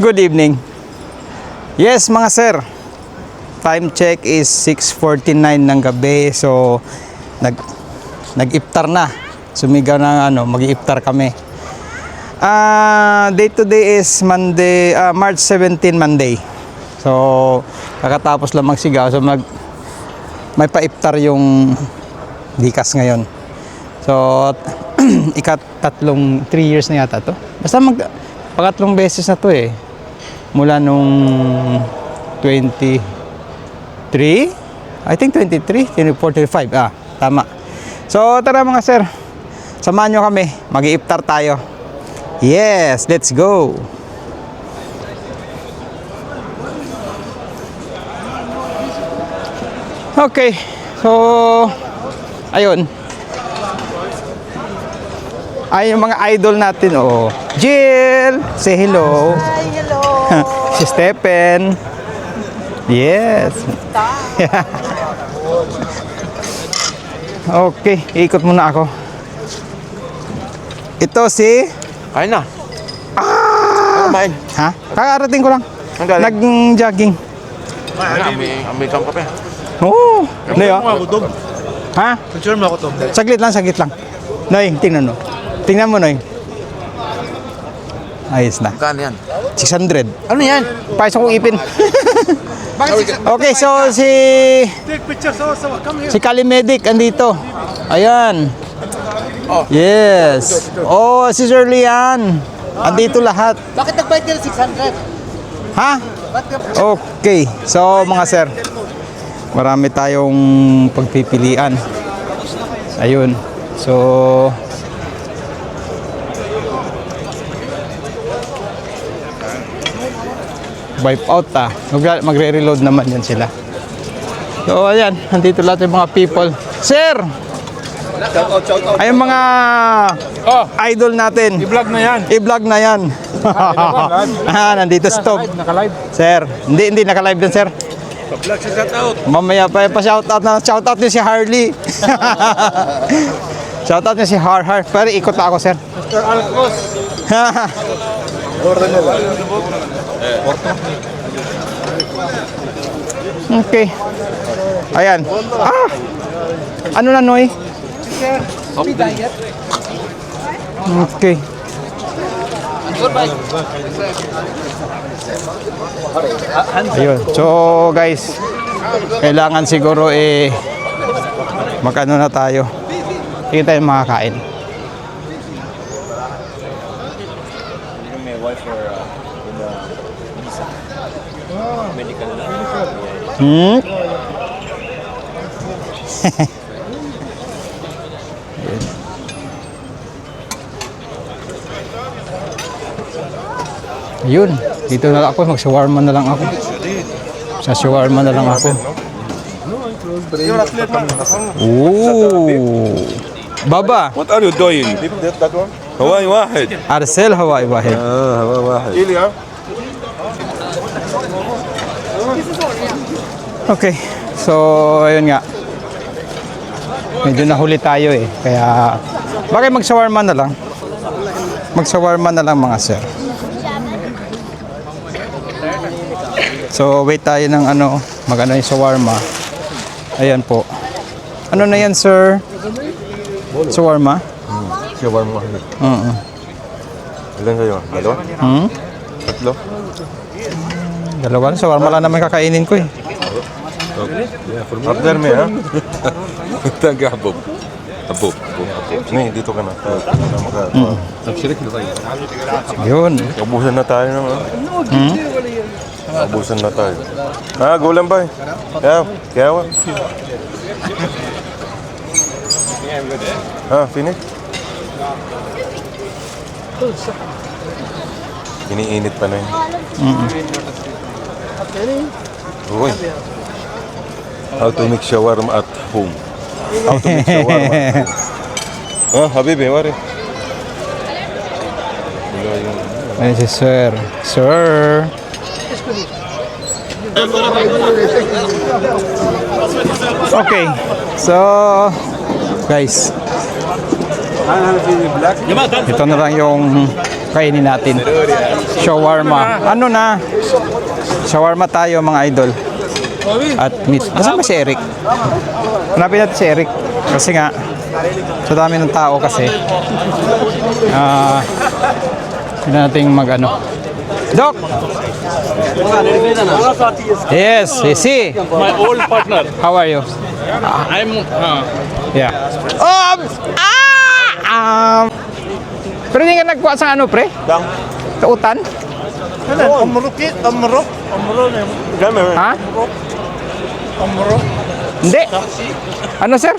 Good evening. Yes mga sir, time check is 6:49 ng gabi. So nag-iftar na. Sumigaw na mag-iftar kami. Day to day is Monday, March 17 Monday. So kakatapos lang magsigaw. So may pa-iftar yung Dikas ngayon. So ika-3 years na yata to. Basta pangatlong beses na to eh. Mula nung 23, I think 23, 24, 25. Tama. So tara mga sir, samahan nyo kami, mag-iiftar tayo. Yes, let's go. Okay, so ayun. Ay, yung mga idol natin, oh. Jill, say hello. Hi, hello. Si Stephen. Yes. Okay, ikot muna ako. Ito si... Kain na. Kumain. Ha? Kakarating ko lang. Ang galing. Nag-jogging. May kamp ka pa. Oo. Leo. Ha? Picture mo ako, Tom. Saglit lang. Noy, tingnan mo. Tingnan mo, Noy. Ayos na. Magkano yan? 600. Ano yan? Pais akong ipin. Okay, so si Kalimedic andito. Ayan. Oh. Yes. Oh, si Sir Lian. Andito lahat. Bakit nagbayad ka ng 600? Ha? Okay. So, mga sir, marami tayong pagpipilian. Ayun. So, wipe out magre-reload naman yan sila. So ayan, nandito lahat yung mga people. Sir! Ay yung mga idol natin. I-vlog na yan. I-vlog na yan. Nandito stop. Naka-live. Sir, hindi naka-live din sir. Pa-vlog sa shoutout. Mamaya pa shoutout niyo si Harley. Shoutout niyo si Har. Pero ikot ako sir. Mr. Alcos. Okay. Ayan. Ano na, Noy? Okay. Ayun. So, guys, kailangan siguro mag-ano na tayo. Hindi tayo makakain. Ayun, dito na lang ako, mag-shawarma na lang ako. Sa shawarma na lang ako. Ooh. Baba. What are you doing? هواي واحد. Arcel Hawaii Wahid. هواي واحد. Okay. So, ayun nga. Medyo nahuli tayo eh. Kaya, bakit mag-shawarma na lang? Mag-shawarma na lang mga sir. So, wait tayo ng mag-ano yung shawarma. Ayan po. Ano na yan, sir? Shawarma? شاورما واحد. ilan kayo? Dalawa? Tatlo? Dalawa na. Shawarma lang naman kakainin ko eh. After me, ha? Taga Habub. Habub. Ni, dito ka na. Yun. Ubusan na tayo naman. Ubusan na tayo. Gulang ba eh? Kaya finish? Iniinit pa na yun. Uy. How to make shawarma at home. How to make shawarma at home. Habibi, wari. Ayan si sir. Sir. Okay. So, guys. Ito na lang yung kainin natin. Shawarma. Ano na? Shawarma tayo mga idol. At meat. Nasaan ba si Eric? Hanapin natin si Eric. Kasi nga, sa dami ng tao kasi, hindi natin mag-ano. Doc! Yes, si. My old partner. How are you? I'm Yeah. Pero hindi ka nagkuha sa ano, pre? Tautan? Amro na yun. Ha? Hindi. Ano, sir?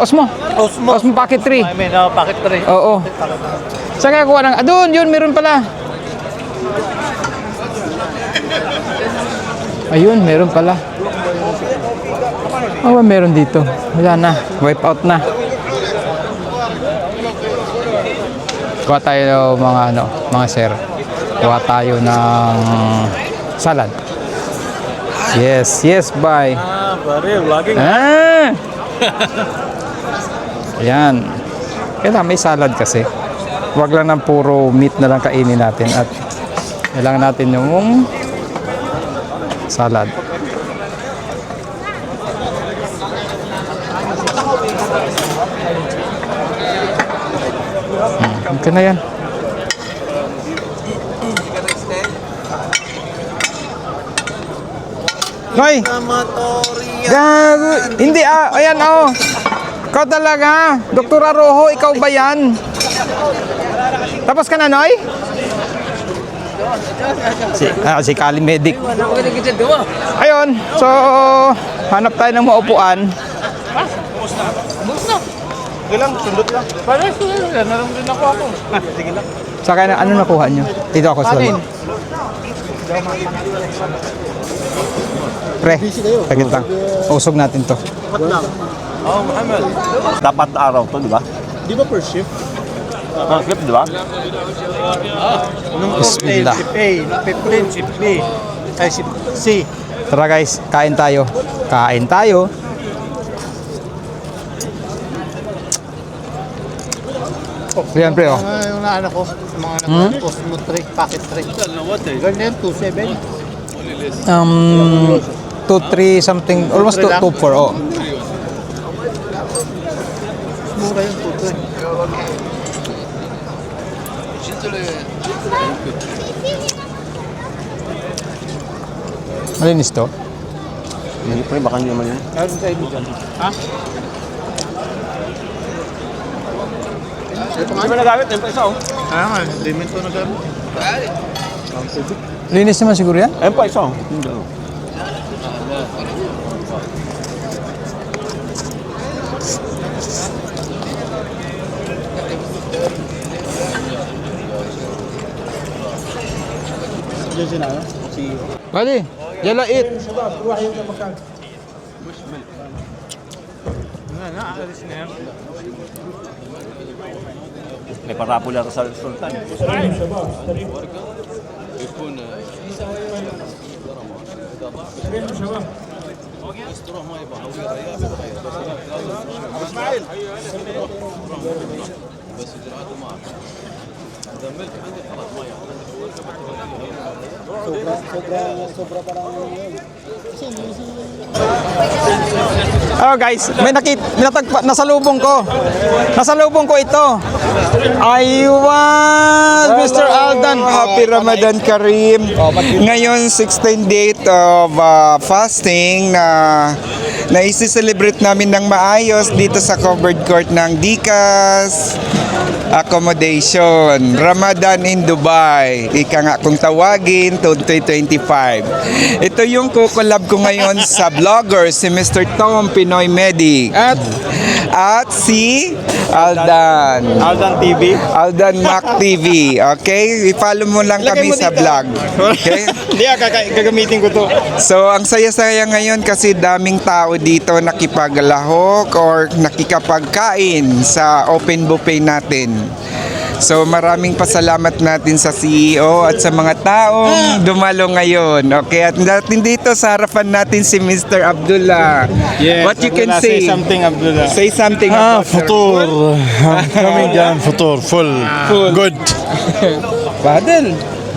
Osmo. Osmo Pocket 3. I mean, packet 3. Oo. Saan kaya kuha ng... doon, yun, meron pala. Ayun, meron pala. Meron dito. Wala na. Wipe out na. Kuha tayo mga sir. Kuha tayo ng salad. Yes, bye. Pare, vlogging. Ayan. Kailangan may salad kasi. Huwag lang ng puro meat na lang kainin natin at kailangan natin yung salad. Okay na yan. Hoy! Gago! Hindi ayan Ikaw talaga, Dr. Arojo, ikaw ba yan? Tapos ka na, Noy? Si Kali Medic. Ayun, so hanap tayo ng maupuan. Sige lang, sundot lang. Pare, naram din ako. Sige lang. Sa kanya, ano nakuha nyo? Dito ako sa Pre, sagit lang. Usog natin to. Dapat araw to, di ba? Di ba per shift? Skip, di ba? Nung Bismillah. ship A, nung 15, ship B, ay ship C. Tara guys, kain tayo. Kain tayo. Yan pre, Yung naanak ko, mga anak ko, Osmo 3, packet 3. Ganyan, 2.7. 2-3 something, almost 2-4, oh. Mura yung 2.3. Malinis to? Hindi pa baka hindi naman yun. Meron tayo dyan. Ha? Hindi ba nagamit? Ayun pa isa, oh. Kaya nga, limit ko na gamit. Linis naman siguro yan? Ayun pa isa, oh. Diyan si Nano? Si... Bali, yala it. Aalis na yan. May parapol yata sa Sultan. Hello guys, may nasalubong ko. Nasalubong ko ito. Aywan, Mr. Aldan. Happy Ramadan Kareem. Ngayon, 16th date of fasting na isi-celebrate namin ng maayos dito sa covered court ng Dikas Accommodation. Ramadan in Dubai. Ika nga kung tawagin, 2025. Ito yung kukolab ko ngayon sa vlogger, si Mr. Tom Pinoy Medic. At si Aldan. Aldan TV. Aldan Mac TV. Okay? I-follow mo lang kami sa vlog. Okay? Hindi, gagamitin ko to. So, ang saya-saya ngayon kasi daming tao dito nakipaglahok or nakikapagkain sa open buffet natin. So maraming pasalamat natin sa CEO at sa mga taong dumalo ngayon. Okay, at natin dito sa harapan natin si Mr. Abdullah. What you can say? Say something, Abdullah. Say something about your فطور coming down فطور full good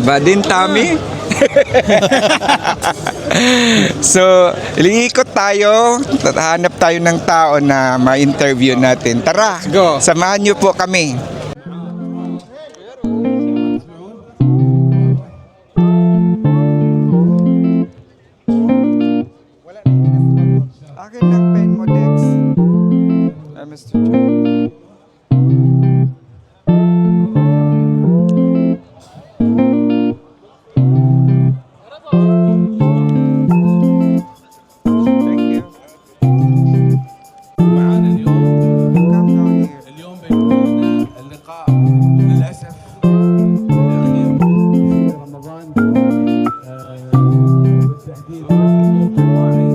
Badin Tami. So, liikot tayo, hanap tayo ng tao na ma-interview natin. Tara, Go. samahan niyo po kami. Akin ng pen mo, Dex. Mr. Joe. Thank you. معانا اليوم Come down here. اليوم بيكون اللقاء للاسف يعني في رمضان بالتحديد الجماعي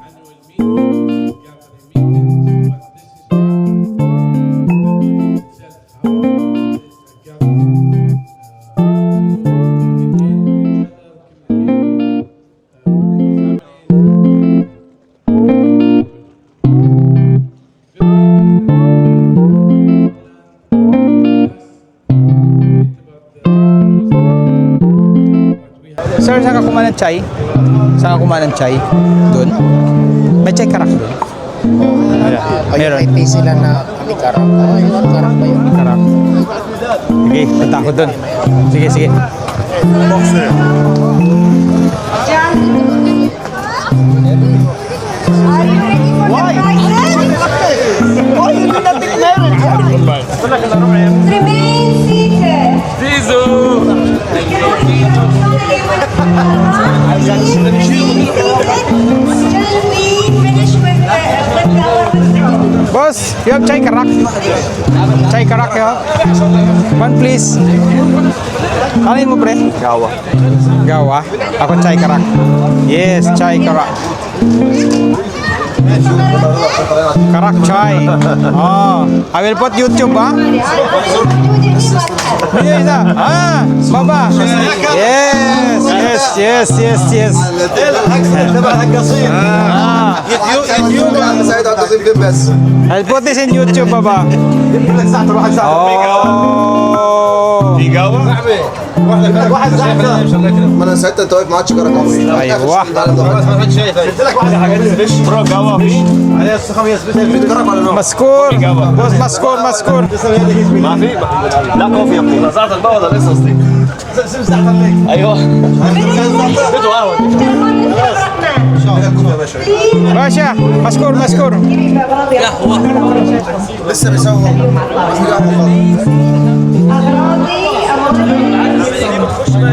annual meeting gathering meetings but this is not the meeting itself however it is a gathering Sir, saan ka kumain ng chai? Saan ka kumain ng chai? Doon? May chai karak doon? Meron. May sila na alikarang. Ayun, karang ba yun? Karak. Sige, punta ako doon. Sige, sige. Remain seated. Till we finish with the Boss, you have chai karak? Chai karak, you have? One, please. Kanin mo, pre? Gawa. Gawa? Ako chai karak. Yes, chai karak. Karak chai. Oh, I will put YouTube, ha? Yes, ah, baba. Yes, yes, yes, yes, yes. Ah. I'll put this in YouTube, baba. Oh. ما انا ساعتها انت واقف معاك شجره قوي ايوه برو قهوة فيش؟ مسكور بص مسكور مسكور ما في؟ لا كوفي يا ابني نزعت الباب ولا لسه قصدي؟ ايوه بدو قهوة باشا مسكور مسكور لسه بيسووا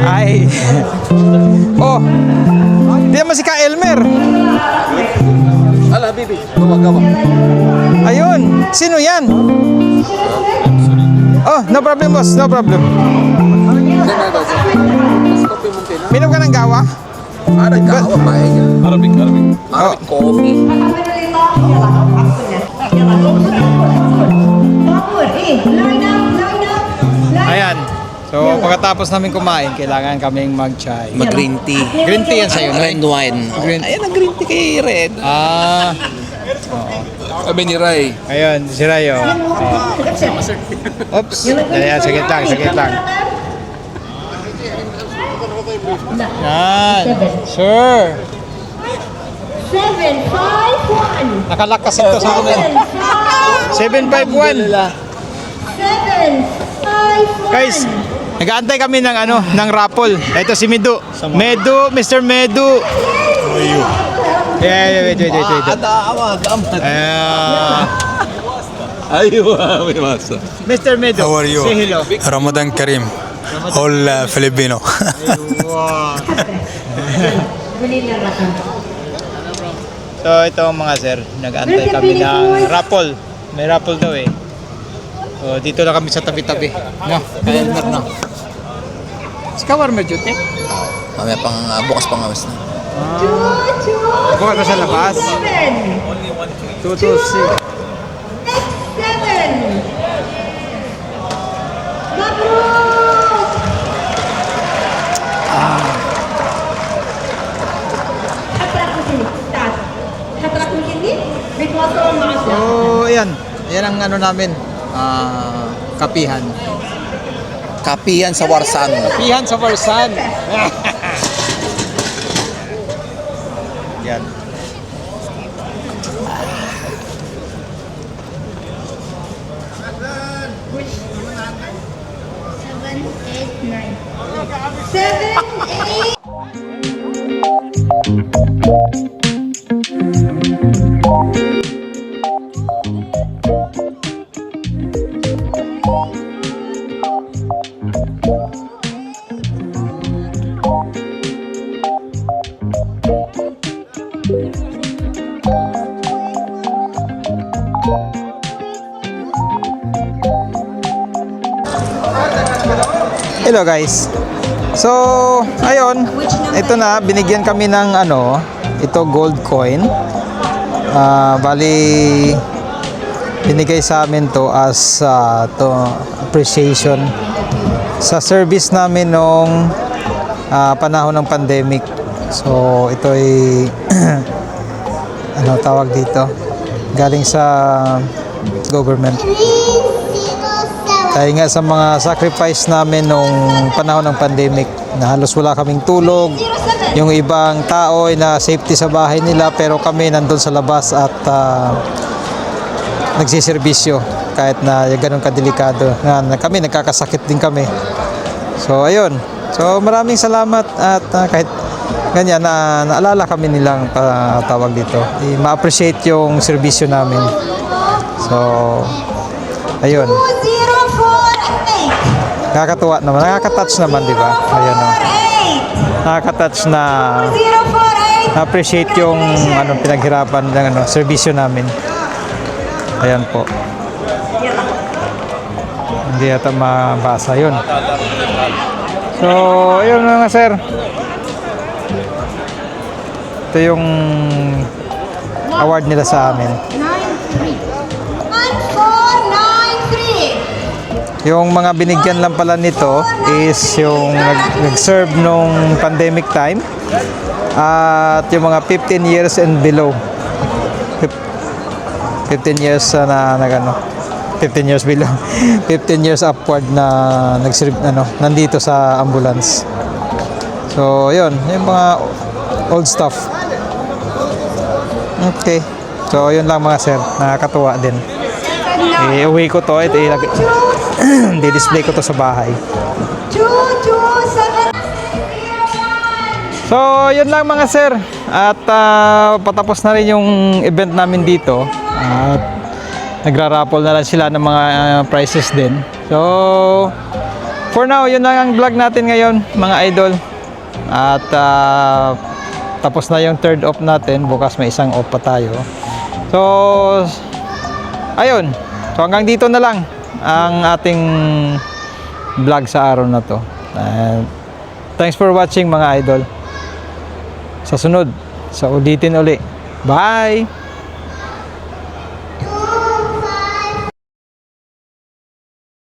ay oh di naman si Ka Elmer هلا حبيبي جوا جوا ayun sino yan oh no problem boss no problem minom ka ng gawa انا قهوه معايا عربي عربي كوفي ayan so pagkatapos namin kumain kailangan kaming mag-chai Mag-green tea. green tea yan sa'yo no? Red wine. Green- Ayan ang green tea kay Red. ah Sabi ni Ray. ayun si Rayo oops ayan sagit lang yan sure 751. nakalakas ito sa amin 751 751. guys nag-aantay kami ng ano ng raffle ito si Medu Mr. Medu wait ايوه وين ماسة Mr. Medu How are you? say hello رمضان كريم all Filipino so ito mga sir nag-aantay kami ng raffle may raffle daw eh so dito lang kami sa tabi-tabi no kaya no Skawar medyo tek Mamaya pang bukas pang awas na. bukas na sa labas 226 7. Yan ang ano namin, kapihan. Kapihan sa Warsan. Kapihan sa Warsan. Yan. Hello guys. So, ayun, ito na, binigyan kami ng ano, ito gold coin. Bali, binigay sa amin to as to appreciation sa service namin nung panahon ng pandemic. So, ito ay ano tawag dito? Galing sa government. Dahil nga sa mga sacrifice namin nung panahon ng pandemic na halos wala kaming tulog. Yung ibang tao ay na safety sa bahay nila pero kami nandun sa labas at nagsiservisyo kahit na ganun kadelikado. Kami nagkakasakit din kami. So ayun. So maraming salamat at kahit ganyan na naalala kami nilang tawag dito. Ma-appreciate yung serbisyo namin. So ayun. Nakakatuwa naman, nakaka-touch naman, di ba? Ayun, no? Nakaka-touch na appreciate yung pinaghirapan ng serbisyo namin. Ayan po. Hindi yata mabasa yun. So, ayun mga sir. Ito yung award nila sa amin. Yung mga binigyan lang pala nito is yung nag-serve nung pandemic time at yung mga 15 years and below. 15 years na 15 years below. 15 years upward na nag-serve nandito sa ambulance. So, yun, yung mga old stuff. Okay. So, yun lang mga sir. Nakakatuwa din. Uwi ko to, di-display ko to sa bahay. 227. So, yun lang mga sir. At patapos na rin yung event namin dito. At nagra-raffle na lang sila ng mga prizes din. So, for now, yun lang ang vlog natin ngayon, mga idol. At tapos na yung third off natin. Bukas may isang off pa tayo. So, ayun. So, hanggang dito na lang ang ating vlog sa araw na to. Thanks for watching mga idol. Sa sunod, sa ulitin uli. Bye!